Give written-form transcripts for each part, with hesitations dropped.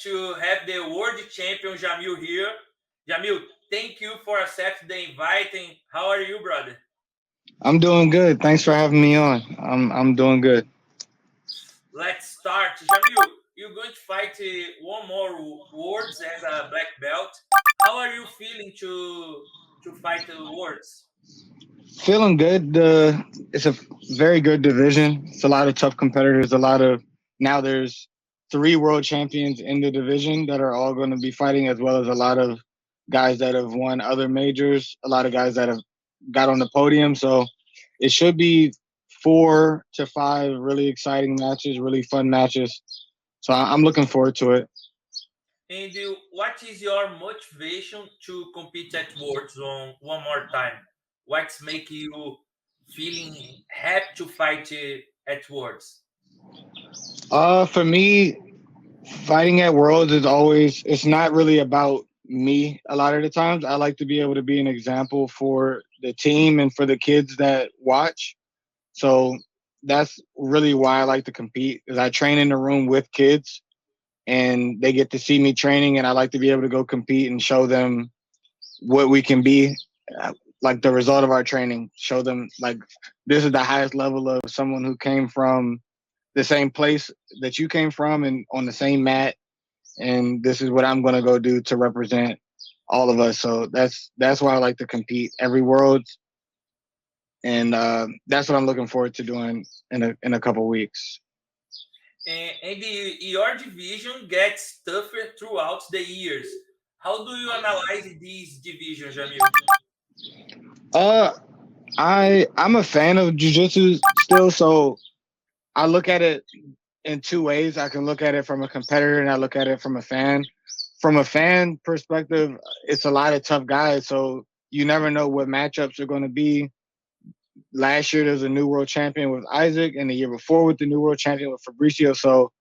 to have the world champion Jamil here. Jamil, thank you for accepting the invite. And how are you, brother? I'm doing good. Thanks for having me on. I'm doing good. Let's start. Jamil, you're going to fight one more words as a black belt. How are you feeling to fight the words? Feeling good. It's a very good division. It's a lot of tough competitors. Now there's 3 world champions in the division that are all going to be fighting, as well as a lot of guys that have won other majors. A lot of guys that have got on the podium. So it should be 4 to 5 really exciting matches, really fun matches. So I'm looking forward to it. And what is your motivation to compete at Worlds on one more time? What's make you feeling happy to fight at Worlds? For me, fighting at Worlds it's not really about me a lot of the times. I like to be able to be an example for the team and for the kids that watch. So that's really why I like to compete, is I train in the room with kids and they get to see me training, and I like to be able to go compete and show them what we can be, like the result of our training, show them like this is the highest level of someone who came from the same place that you came from and on the same mat, and this is what I'm going to go do to represent all of us. So that's why I like to compete every Worlds, and that's what I'm looking forward to doing in a couple weeks. And your division gets tougher throughout the years. How do you analyze these divisions, Jamil? I'm a fan of jiu-jitsu still, so I look at it in 2 ways. I can look at it from a competitor and I look at it from a fan. From a fan perspective, it's a lot of tough guys, so you never know what matchups are going to be. Last year, there was a new world champion with Isaac, and the year before with the new world champion with Fabricio. So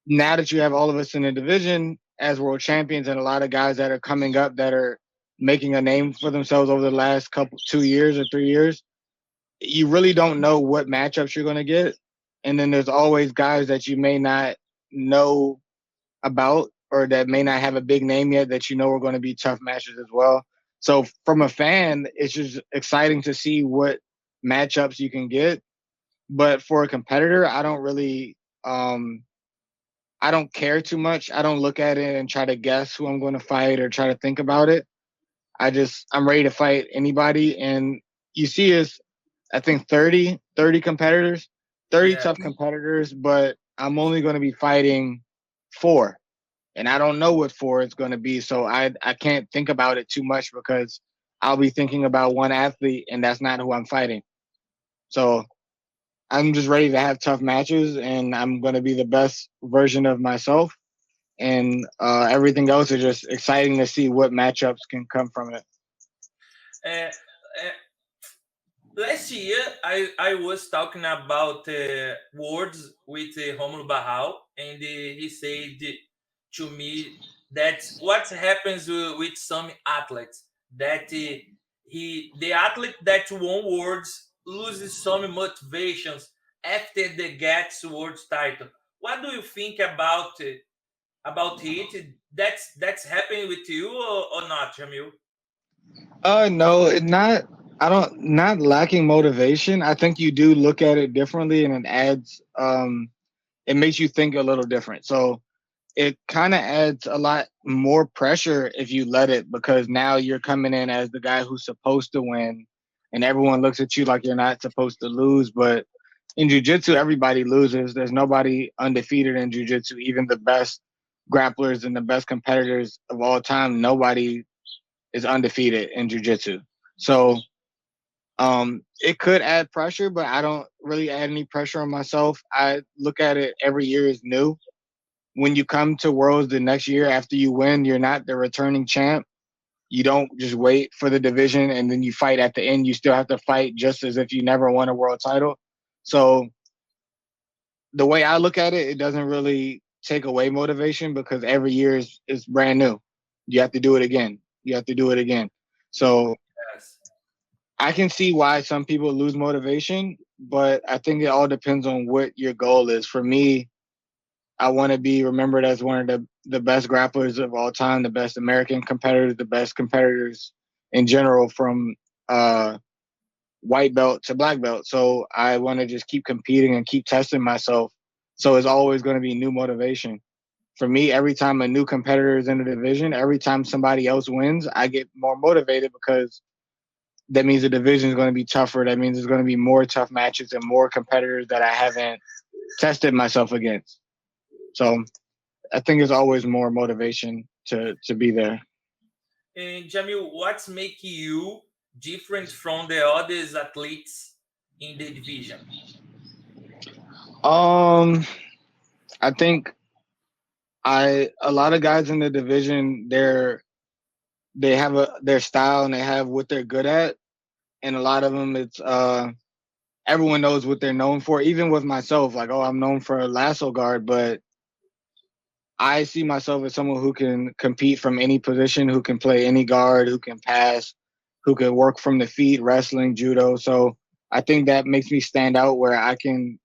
now that you have all of us in the division as world champions and a lot of guys that are coming up that are making a name for themselves over the last 2 years or 3 years, you really don't know what matchups you're going to get. And then there's always guys that you may not know about or that may not have a big name yet that you know are going to be tough matches as well. So from a fan, it's just exciting to see what matchups you can get. But for a competitor, I don't really, I don't care too much. I don't look at it and try to guess who I'm going to fight or try to think about it. I'm ready to fight anybody. And you see us, I think 30 competitors, 30 Yeah. tough competitors, but I'm only going to be fighting 4. And I don't know what 4 it's going to be. So I can't think about it too much because I'll be thinking about one athlete and that's not who I'm fighting. So I'm just ready to have tough matches and I'm going to be the best version of myself. And everything else is just exciting to see what matchups can come from it. Uh, uh, Last year, I was talking about words with Romulo Barral, and he said to me that what happens with some athletes that the athlete that won words loses some motivations after they get words title. What do you think about it? That's happening with you or not, Jamil? No, not lacking motivation. I think you do look at it differently and it makes you think a little different. So it kind of adds a lot more pressure if you let it, because now you're coming in as the guy who's supposed to win and everyone looks at you like you're not supposed to lose. But in jiu-jitsu, everybody loses. There's nobody undefeated in jiu-jitsu. Even the best grapplers and the best competitors of all time, nobody is undefeated in jiu-jitsu. So it could add pressure, but I don't really add any pressure on myself. I look at it every year as new. When you come to Worlds the next year after you win, you're not the returning champ. You don't just wait for the division and then you fight at the end. You still have to fight just as if you never won a world title. So the way I look at it, it doesn't really take away motivation because every year is brand new. You have to do it again. You have to do it again. So Yes. I can see why some people lose motivation, but I think it all depends on what your goal is. For me, I want to be remembered as one of the best grapplers of all time, the best American competitors, the best competitors in general, from white belt to black belt. So I want to just keep competing and keep testing myself. So it's always going to be new motivation. For me, every time a new competitor is in the division, every time somebody else wins, I get more motivated, because that means the division is going to be tougher. That means there's going to be more tough matches and more competitors that I haven't tested myself against. So I think it's always more motivation to be there. And Jamil, what's making you different from the other athletes in the division? I think a lot of guys in the division, they have their style and they have what they're good at, and a lot of them, it's everyone knows what they're known for. Even with myself, like, oh, I'm known for a lasso guard, but I see myself as someone who can compete from any position, who can play any guard, who can pass, who can work from the feet, wrestling, judo. So I think that makes me stand out, where I can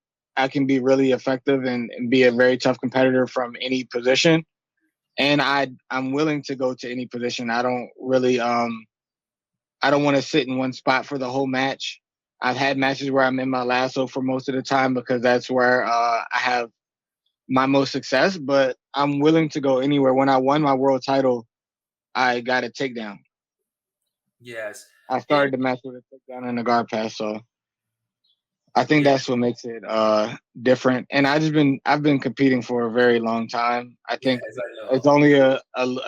be really effective and be a very tough competitor from any position. And I'm willing to go to any position. I don't really I don't want to sit in one spot for the whole match. I've had matches where I'm in my lasso for most of the time, because that's where I have my most success, but I'm willing to go anywhere. When I won my world title, I got a takedown. Yes. I started the match with a takedown and a guard pass, so I think that's what makes it different. And I've been competing for a very long time. I think it's only a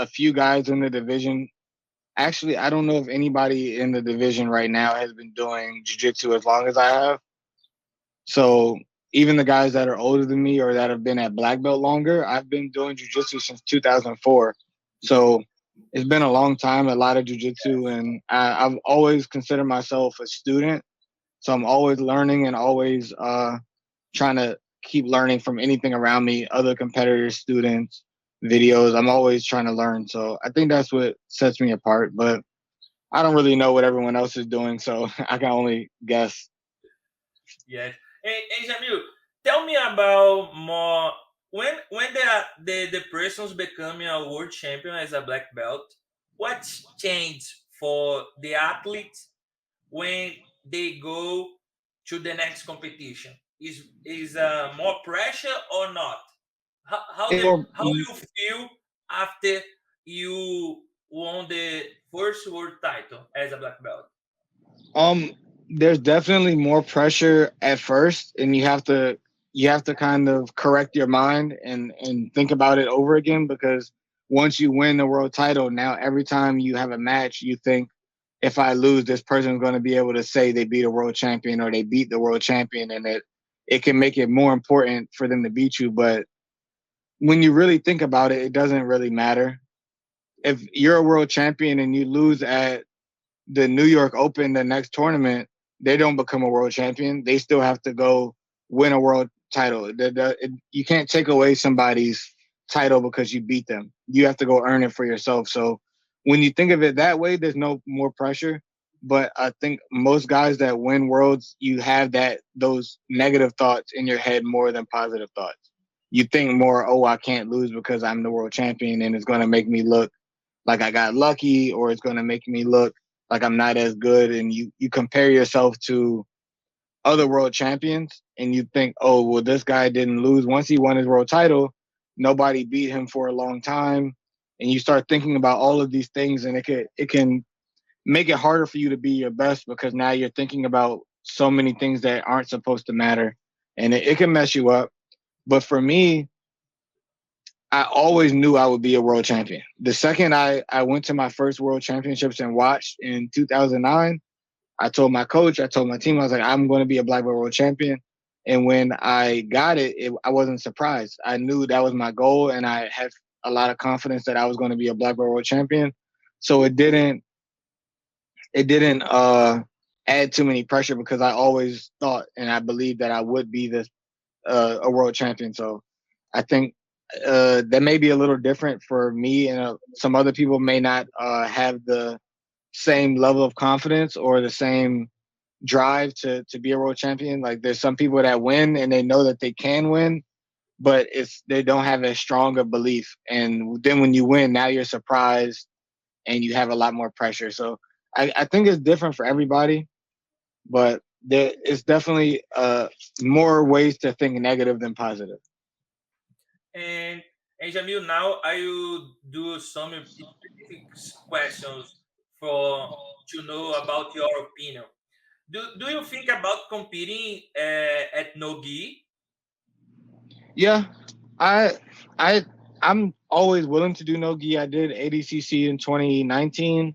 few guys in the division. Actually, I don't know if anybody in the division right now has been doing jiu-jitsu as long as I have. So even the guys that are older than me or that have been at black belt longer, I've been doing jiu-jitsu since 2004. So it's been a long time, a lot of jiu-jitsu, and I've always considered myself a student. So I'm always learning and always trying to keep learning from anything around me, other competitors, students, videos. I'm always trying to learn. So I think that's what sets me apart. But I don't really know what everyone else is doing, so I can only guess. Yes. Hey, Jamil, tell me about more when the person's becoming a world champion as a black belt. What's changed for the athletes when they go to the next competition? Is more pressure or not? How you feel after you won the first world title as a black belt? There's definitely more pressure at first, and you have to kind of correct your mind and think about it over again, because once you win the world title, now every time you have a match, you think, if I lose, this person's going to be able to say they beat a world champion or they beat the world champion, and it can make it more important for them to beat you. But when you really think about it, it doesn't really matter. If you're a world champion and you lose at the New York Open, the next tournament, they don't become a world champion. They still have to go win a world title. You can't take away somebody's title because you beat them. You have to go earn it for yourself. So when you think of it that way, there's no more pressure. But I think most guys that win worlds, you have those negative thoughts in your head more than positive thoughts. You think more, oh, I can't lose because I'm the world champion, and it's going to make me look like I got lucky, or it's going to make me look like I'm not as good. And you compare yourself to other world champions, and you think, oh, well, this guy didn't lose. Once he won his world title, nobody beat him for a long time. And you start thinking about all of these things, and it can make it harder for you to be your best, because now you're thinking about so many things that aren't supposed to matter, and it can mess you up. But for me, I always knew I would be a world champion. The second I went to my first world championships and watched in 2009, I told my coach, I told my team, I was like, I'm going to be a black belt world champion. And when I got it, I wasn't surprised. I knew that was my goal, and I had a lot of confidence that I was going to be a black belt world champion. So it didn't add too many pressure, because I always thought and I believed that I would be a world champion. So I think that may be a little different for me, and some other people may not have the same level of confidence or the same drive to be a world champion. Like, there's some people that win and they know that they can win, but they don't have as strong a belief. And then when you win, now you're surprised and you have a lot more pressure. So I think it's different for everybody, but it's definitely more ways to think negative than positive. And Jamil, now I will do some specific questions for to know about your opinion. Do you think about competing at no gi? Yeah, I I I'm always willing to do no gi. I did ADCC in 2019,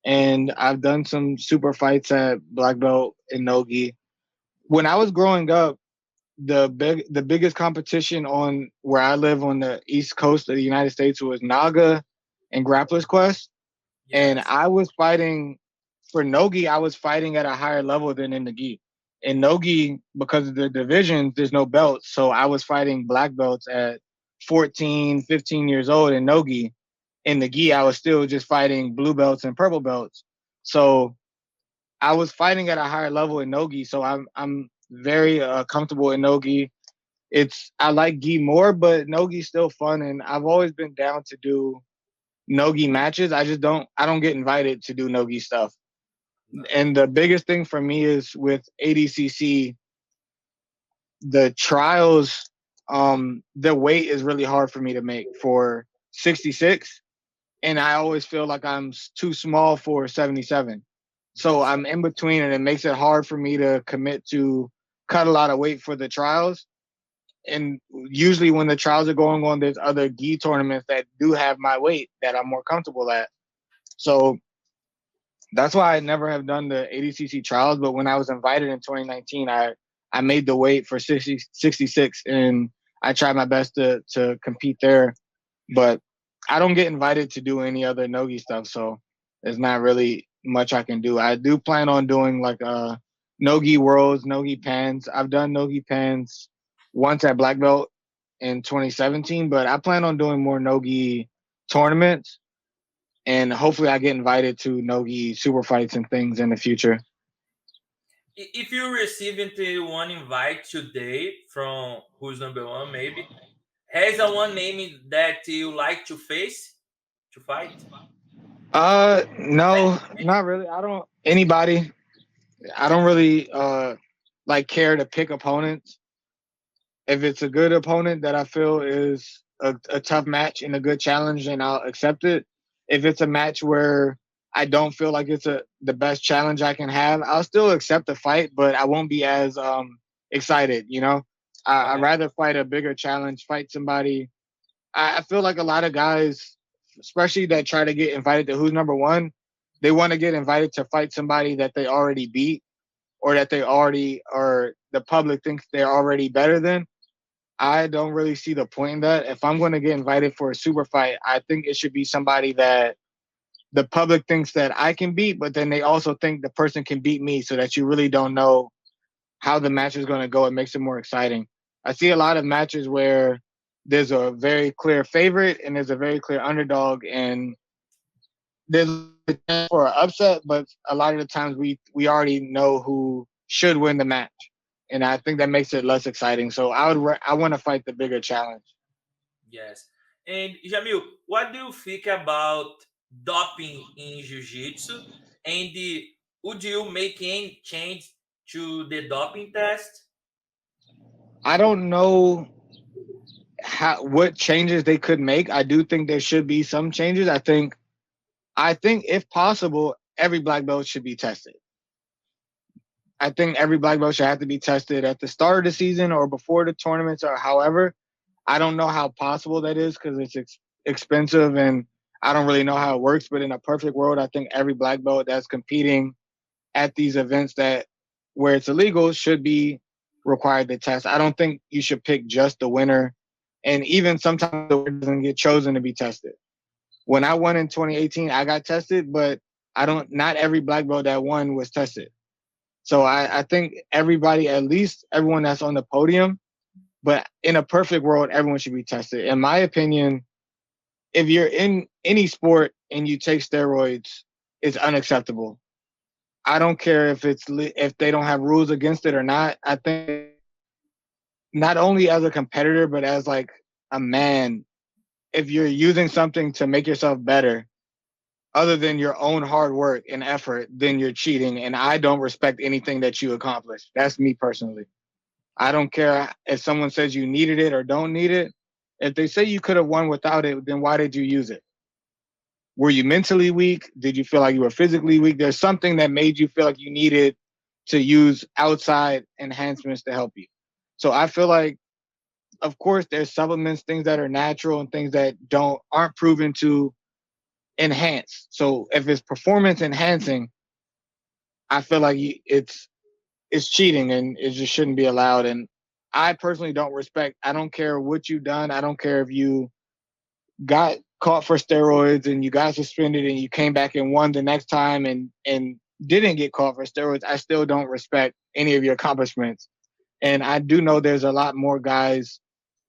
and I've done some super fights at black belt in no gi. When I was growing up, the biggest competition on where I live on the East Coast of the United States was Naga and Grappler's Quest, and Yes. I was fighting for Nogi. I was fighting at a higher level than in the gi. In Nogi, because of the divisions, there's no belts, so I was fighting black belts at 14, 15 years old in Nogi. In the gi, I was still just fighting blue belts and purple belts. So I was fighting at a higher level in Nogi, so I'm very comfortable in Nogi. I like gi more, but Nogi's still fun, and I've always been down to do Nogi matches. I don't get invited to do Nogi stuff. And the biggest thing for me is with ADCC, the trials, the weight is really hard for me to make for 66, and I always feel like I'm too small for 77. So Yes. I'm in between, and it makes it hard for me to commit to cut a lot of weight for the trials. And usually when the trials are going on, there's other gi tournaments that do have my weight that I'm more comfortable at. So that's why I never have done the ADCC trials. But when I was invited in 2019, I made the weight for 66, and I tried my best to compete there. But I don't get invited to do any other Nogi stuff, so there's not really much I can do. I do plan on doing like Nogi Worlds, Nogi Pans. I've done Nogi Pans once at Black Belt in 2017, but I plan on doing more Nogi tournaments, and hopefully I get invited to Nogi super fights and things in the future. If you receive one invite today from who's number one, maybe has a one name that you like to face to fight? No, not really. I don't anybody. I don't really like care to pick opponents. If it's a good opponent that I feel is a tough match and a good challenge, then I'll accept it. If it's a match where I don't feel like it's the best challenge I can have, I'll still accept the fight, but I won't be as excited. You know, I'd Okay. rather fight a bigger challenge, fight somebody. I feel like a lot of guys, especially that try to get invited to who's number one, they want to get invited to fight somebody that they already beat or that they already or the public thinks they're already better than. I don't really see the point in that. If I'm going to get invited for a super fight, I think it should be somebody that the public thinks that I can beat, but then they also think the person can beat me, so that you really don't know how the match is going to go. It makes it more exciting. I see a lot of matches where there's a very clear favorite and there's a very clear underdog, and there's a chance for an upset, but a lot of the times we already know who should win the match, and I think that makes it less exciting. So I want to fight the bigger challenge. Yes. And Jamil, what do you think about doping in jiu-jitsu? And would you make any change to the doping test? I don't know what changes they could make. I do think there should be some changes. I think if possible, every black belt should be tested. I think every black belt should have to be tested at the start of the season or before the tournaments or however. I don't know how possible that is because it's expensive and I don't really know how it works. But in a perfect world, I think every black belt that's competing at these events that where it's illegal should be required to test. I don't think you should pick just the winner. And even sometimes the winner doesn't get chosen to be tested. When I won in 2018, I got tested, but not every black belt that won was tested. So I think everybody, at least everyone that's on the podium, but in a perfect world, everyone should be tested. In my opinion, if you're in any sport and you take steroids, it's unacceptable. I don't care if they don't have rules against it or not. I think not only as a competitor, but as like a man, if you're using something to make yourself better, other than your own hard work and effort, then you're cheating. And I don't respect anything that you accomplish. That's me personally. I don't care if someone says you needed it or don't need it. If they say you could have won without it, then why did you use it? Were you mentally weak? Did you feel like you were physically weak? There's something that made you feel like you needed to use outside enhancements to help you. So I feel like, of course, there's supplements, things that are natural and things that aren't proven to enhance. So if it's performance enhancing, I feel like it's cheating and it just shouldn't be allowed. And I personally don't respect. I don't care what you've done. I don't care if you got caught for steroids and you got suspended and you came back and won the next time and didn't get caught for steroids. I still don't respect any of your accomplishments. And I do know there's a lot more guys,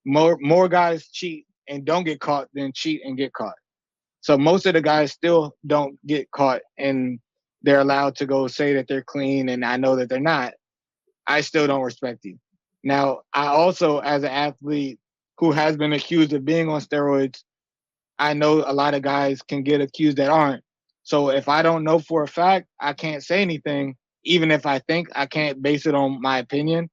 more guys cheat and don't get caught than cheat and get caught. So most of the guys still don't get caught and they're allowed to go say that they're clean, and I know that they're not. I still don't respect you. Now, I also, as an athlete who has been accused of being on steroids, I know a lot of guys can get accused that aren't. So if I don't know for a fact, I can't say anything. Even if I think, I can't base it on my opinion.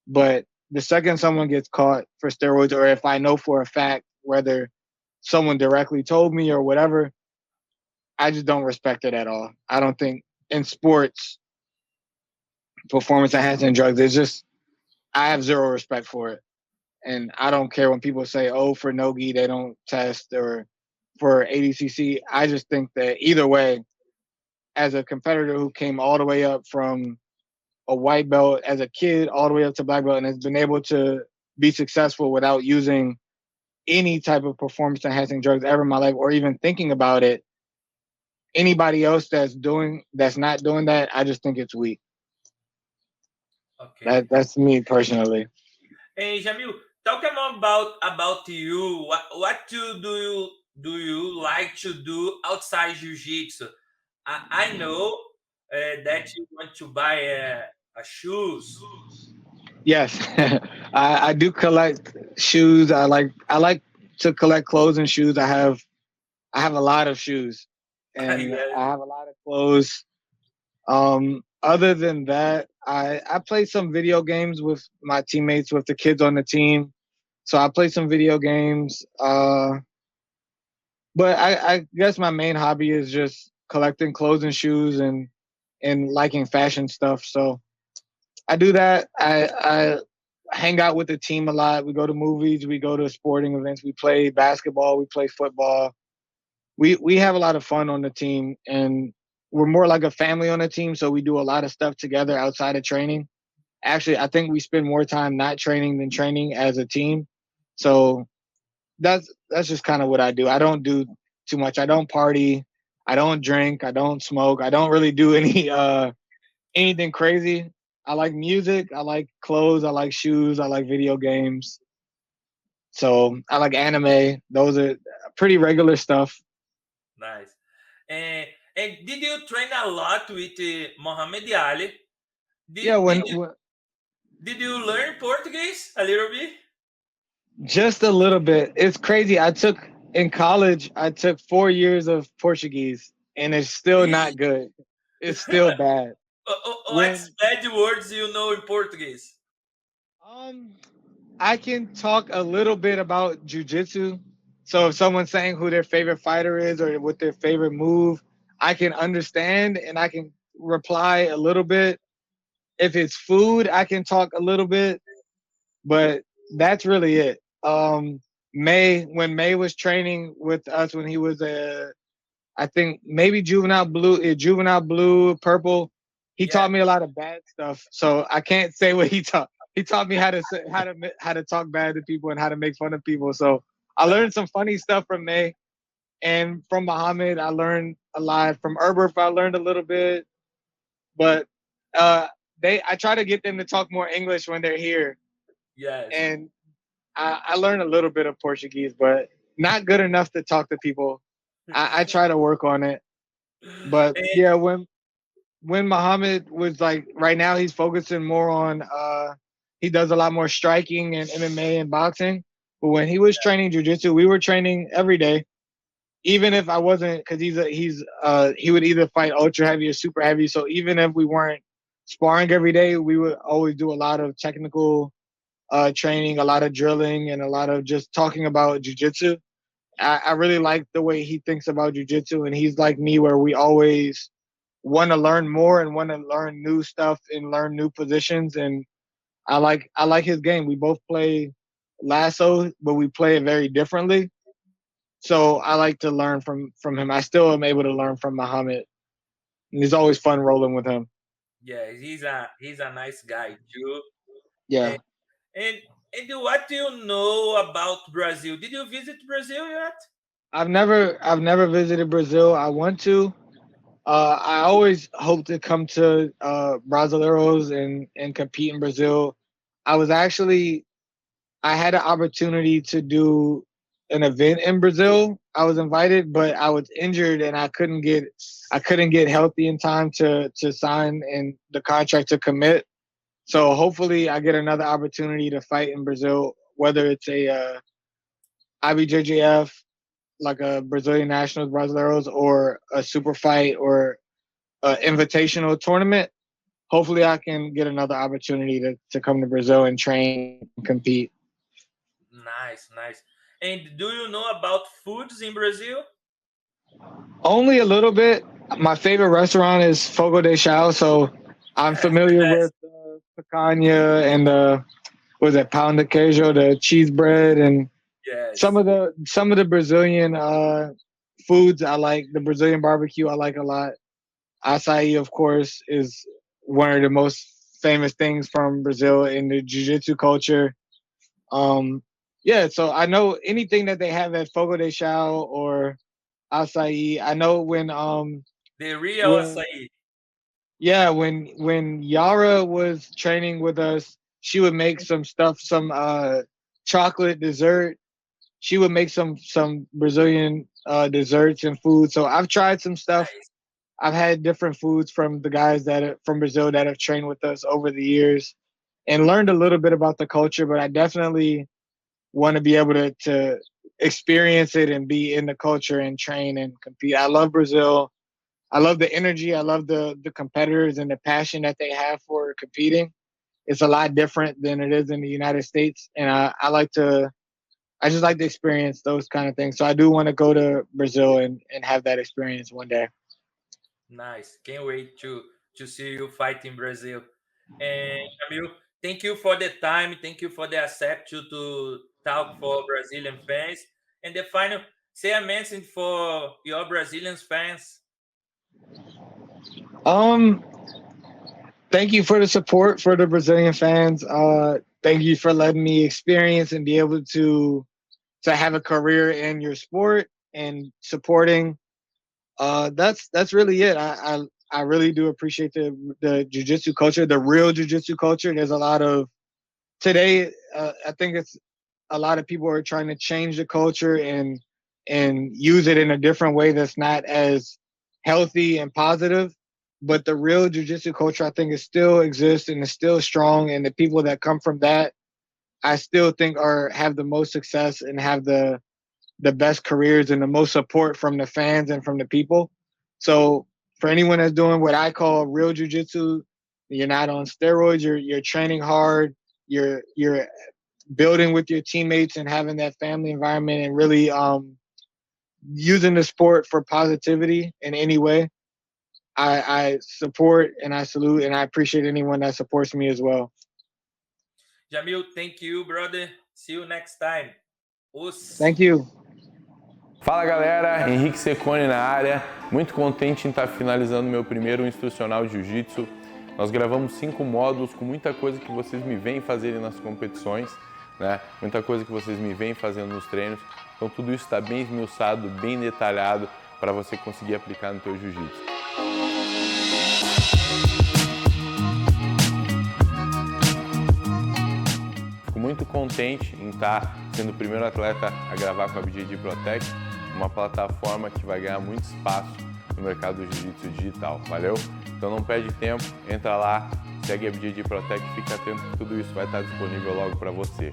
But the second someone gets caught for steroids, or if I know for a fact, whether someone directly told me or whatever, I just don't respect it at all. I don't think in sports, performance enhancing drugs, I have zero respect for it. And I don't care when people say, oh, for Nogi, they don't test, or for ADCC. I just think that either way, as a competitor who came all the way up from a white belt as a kid, all the way up to black belt, and has been able to be successful without using any type of performance enhancing drugs ever in my life, or even thinking about it, anybody else that's not doing that, I just think it's weak. Okay. That's me personally. Hey, Jamil, talk about you. What do you like to do outside jiu-jitsu? I know that you want to buy a shoes. Yes, I do collect shoes. I like to collect clothes and shoes. I have a lot of shoes, and Yes. I have a lot of clothes. Other than that, I play some video games with my teammates, with the kids on the team. So I play some video games. But I guess my main hobby is just collecting clothes and shoes and liking fashion stuff. So I do that. I hang out with the team a lot. We go to movies. We go to sporting events. We play basketball. We play football. We have a lot of fun on the team, and we're more like a family on the team. So we do a lot of stuff together outside of training. Actually, I think we spend more time not training than training as a team. So that's just kind of what I do. I don't do too much. I don't party. I don't drink. I don't smoke. I don't really do anything crazy. I like music. I like clothes. I like shoes. I like video games. So I like anime. Those are pretty regular stuff. Nice. And did you train a lot with Muhammad Ali? Yeah, Did you learn Portuguese a little bit? just a little bit. It's crazy. In college, I took 4 years of Portuguese, and it's still not good. It's still bad. What's bad words you know in Portuguese? I can talk a little bit about jiu-jitsu. So if someone's saying who their favorite fighter is or what their favorite move, I can understand and I can reply a little bit. If it's food, I can talk a little bit, but that's really it. When May was training with us, when he was I think maybe juvenile blue, purple, he taught me a lot of bad stuff. So I can't say what he taught. He taught me how to talk bad to people and how to make fun of people. So I learned some funny stuff from May, and from Muhammad I learned a lot. From Erberf I learned a little bit, but I try to get them to talk more English when they're here. Yes. And I learned a little bit of Portuguese, but not good enough to talk to people. I try to work on it. But yeah, when Muhammad was like, right now he's focusing more on he does a lot more striking and MMA and boxing. But when he was training jiu-jitsu, we were training every day. Even if I wasn't, because he would either fight ultra heavy or super heavy. So even if we weren't sparring every day, we would always do a lot of technical training, a lot of drilling, and a lot of just talking about jiu-jitsu. I really like the way he thinks about jiu-jitsu, and he's like me, where we always want to learn more and want to learn new stuff and learn new positions. And I like his game. We both play lasso, but we play it very differently. So I like to learn from him. I still am able to learn from Muhammad. And it's always fun rolling with him. Yeah, he's a nice guy too. Yeah. And what do you know about Brazil? Did you visit Brazil yet? I've never visited Brazil. I want to. I always hope to come to Brasileiros and compete in Brazil. I had an opportunity to do an event in Brazil. I was invited, but I was injured and I couldn't get healthy in time to sign and the contract to commit. So hopefully I get another opportunity to fight in Brazil, whether it's a IBJJF, like a Brazilian Nationals Brasileiros, or a super fight or an invitational tournament. Hopefully I can get another opportunity to come to Brazil and train and compete. Nice. And do you know about foods in Brazil? Only a little bit. My favorite restaurant is Fogo de Chão, so I'm familiar with picanha and pão de queijo, the cheese bread, and some of the Brazilian foods I like. The Brazilian barbecue I like a lot. Açaí, of course, is one of the most famous things from Brazil in the jiu-jitsu culture. So I know anything that they have at Fogo de Chão or Açaí. I know when the real Açaí. Yeah, when Yara was training with us, she would make some chocolate dessert. She would make some Brazilian desserts and food. So I've tried some stuff. Nice. I've had different foods from the guys from Brazil that have trained with us over the years and learned a little bit about the culture, but I definitely want to be able to experience it and be in the culture and train and compete. I love Brazil. I love the energy. I love the competitors and the passion that they have for competing. It's a lot different than it is in the United States. And I just like to experience those kind of things. So I do want to go to Brazil and have that experience one day. Nice. Can't wait to see you fight in Brazil. And Jamil, thank you for the time. Thank you for the accept to talk for Brazilian fans. And the final, say a message for your Brazilian fans. Thank you for the support for the Brazilian fans. Thank you for letting me experience and be able to have a career in your sport and supporting. That's really it. I really do appreciate the jiu-jitsu culture, the real jiu-jitsu culture. There's a lot of today. I think it's a lot of people are trying to change the culture and use it in a different way that's not as healthy and positive. But the real jiu-jitsu culture, I think, it still exists and is still strong. And the people that come from that, I still think have the most success and have the best careers and the most support from the fans and from the people. So for anyone that's doing what I call real jiu-jitsu, you're not on steroids, you're training hard, you're building with your teammates and having that family environment and really using the sport for positivity in any way. I support and I salute and I appreciate anyone that supports me as well. Jamil, thank you, brother. See you next time. Thank you. Fala galera, Henrique Secone na área, muito contente em estar finalizando meu primeiro instrucional de Jiu-Jitsu. Nós gravamos 5 módulos com muita coisa que vocês me veem fazerem nas competições, né? Muita coisa que vocês me veem fazendo nos treinos. Então tudo isso está bem esmiuçado, bem detalhado para você conseguir aplicar no teu Jiu-Jitsu. Fico muito contente em estar sendo o primeiro atleta a gravar com a BJJ Protect, uma plataforma que vai ganhar muito espaço no mercado do jiu-jitsu digital, valeu? Então não perde tempo, entra lá, segue a BarraJiu Protect e fica atento que tudo isso vai estar disponível logo para você.